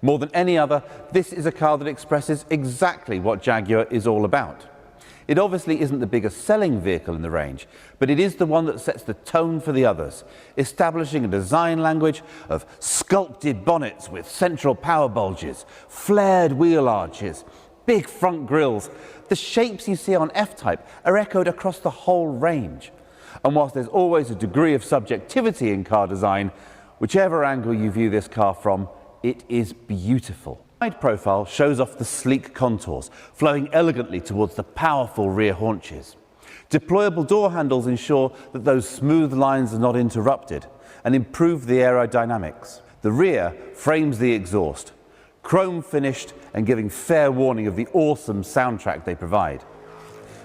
More than any other, this is a car that expresses exactly what Jaguar is all about. It obviously isn't the biggest selling vehicle in the range, but it is the one that sets the tone for the others, establishing a design language of sculpted bonnets with central power bulges, flared wheel arches, big front grille. The shapes you see on F-Type are echoed across the whole range. And whilst there's always a degree of subjectivity in car design, whichever angle you view this car from, it is beautiful. The side profile shows off the sleek contours, flowing elegantly towards the powerful rear haunches. Deployable door handles ensure that those smooth lines are not interrupted and improve the aerodynamics. The rear frames the exhaust, chrome finished and giving fair warning of the awesome soundtrack they provide.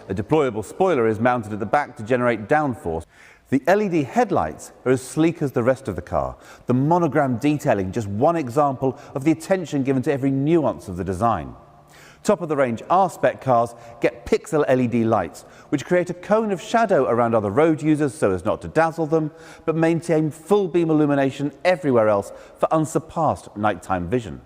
A deployable spoiler is mounted at the back to generate downforce. The LED headlights are as sleek as the rest of the car, the monogram detailing just one example of the attention given to every nuance of the design. Top-of-the-range R-Spec cars get pixel LED lights, which create a cone of shadow around other road users so as not to dazzle them, but maintain full beam illumination everywhere else for unsurpassed nighttime vision.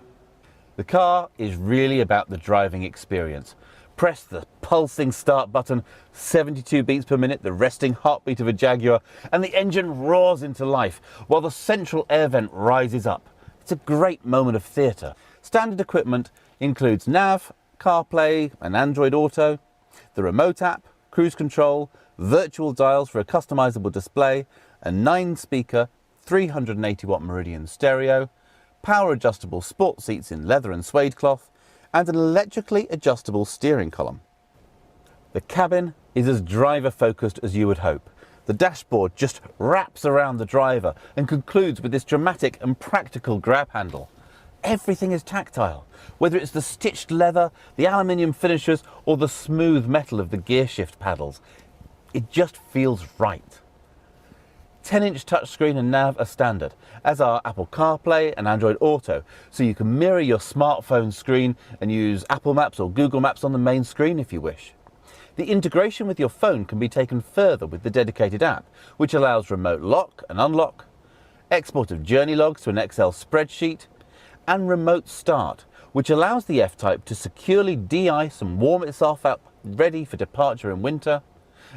The car is really about the driving experience. Press the pulsing start button, 72 beats per minute, the resting heartbeat of a Jaguar, and the engine roars into life while the central air vent rises up. It's a great moment of theatre. Standard equipment includes nav, CarPlay and Android Auto, the remote app, cruise control, virtual dials for a customizable display, a 9-speaker, 380-watt Meridian stereo, power adjustable sport seats in leather and suede cloth, and an electrically adjustable steering column. The cabin is as driver-focused as you would hope. The dashboard just wraps around the driver and concludes with this dramatic and practical grab handle. Everything is tactile, whether it's the stitched leather, the aluminium finishers, or the smooth metal of the gear shift paddles. It just feels right. 10-inch touchscreen and nav are standard, as are Apple CarPlay and Android Auto, so you can mirror your smartphone screen and use Apple Maps or Google Maps on the main screen if you wish. The integration with your phone can be taken further with the dedicated app, which allows remote lock and unlock, export of journey logs to an Excel spreadsheet, and remote start, which allows the F-Type to securely de-ice and warm itself up ready for departure in winter,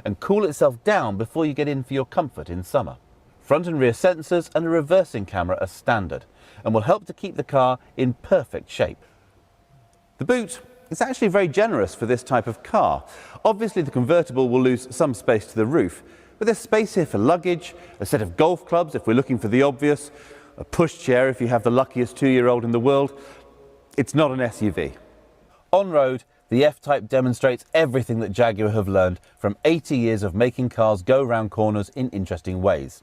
and cool itself down before you get in for your comfort in summer. Front and rear sensors and a reversing camera are standard and will help to keep the car in perfect shape. The boot is actually very generous for this type of car. Obviously the convertible will lose some space to the roof, but there's space here for luggage, a set of golf clubs if we're looking for the obvious, a pushchair if you have the luckiest 2-year-old in the world. It's not an SUV. On-road, the F-Type demonstrates everything that Jaguar have learned from 80 years of making cars go round corners in interesting ways.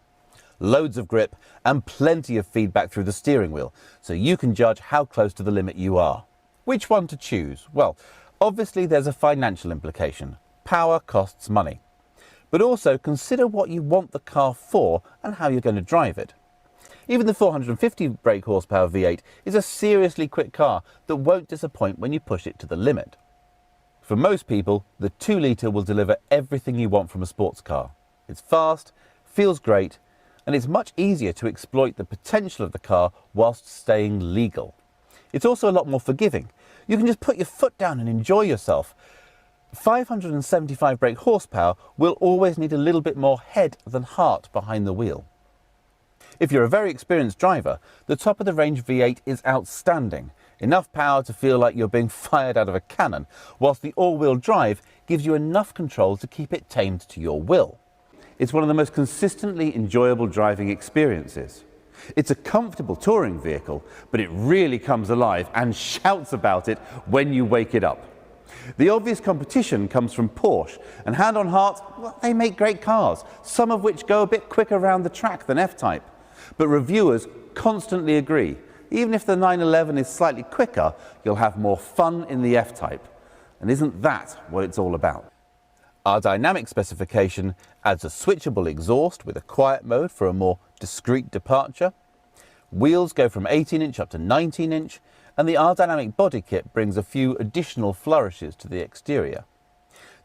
Loads of grip and plenty of feedback through the steering wheel, so you can judge how close to the limit you are. Which one to choose? Well, obviously there's a financial implication. Power costs money. But also consider what you want the car for and how you're going to drive it. Even the 450 brake horsepower V8 is a seriously quick car that won't disappoint when you push it to the limit. For most people, the 2-litre will deliver everything you want from a sports car. It's fast, feels great, and it's much easier to exploit the potential of the car whilst staying legal. It's also a lot more forgiving. You can just put your foot down and enjoy yourself. 575 brake horsepower will always need a little bit more head than heart behind the wheel. If you're a very experienced driver, the top-of-the-range V8 is outstanding. Enough power to feel like you're being fired out of a cannon, whilst the all-wheel drive gives you enough control to keep it tamed to your will. It's one of the most consistently enjoyable driving experiences. It's a comfortable touring vehicle, but it really comes alive and shouts about it when you wake it up. The obvious competition comes from Porsche, and hand on heart, well, they make great cars, some of which go a bit quicker around the track than F-Type. But reviewers constantly agree. Even if the 911 is slightly quicker, you'll have more fun in the F-Type. And isn't that what it's all about? Our dynamic specification adds a switchable exhaust with a quiet mode for a more discreet departure. Wheels go from 18-inch up to 19-inch, and the R-Dynamic body kit brings a few additional flourishes to the exterior.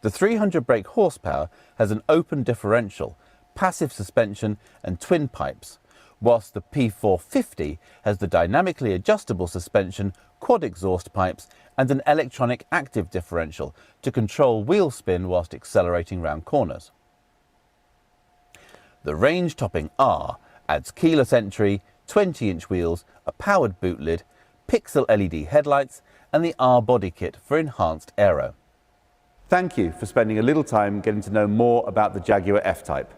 The 300 brake horsepower has an open differential, passive suspension and twin pipes, whilst the P450 has the dynamically adjustable suspension, quad exhaust pipes and an electronic active differential to control wheel spin whilst accelerating round corners. The range-topping R adds keyless entry, 20-inch wheels, a powered boot lid, pixel LED headlights and the R body kit for enhanced aero. Thank you for spending a little time getting to know more about the Jaguar F-Type.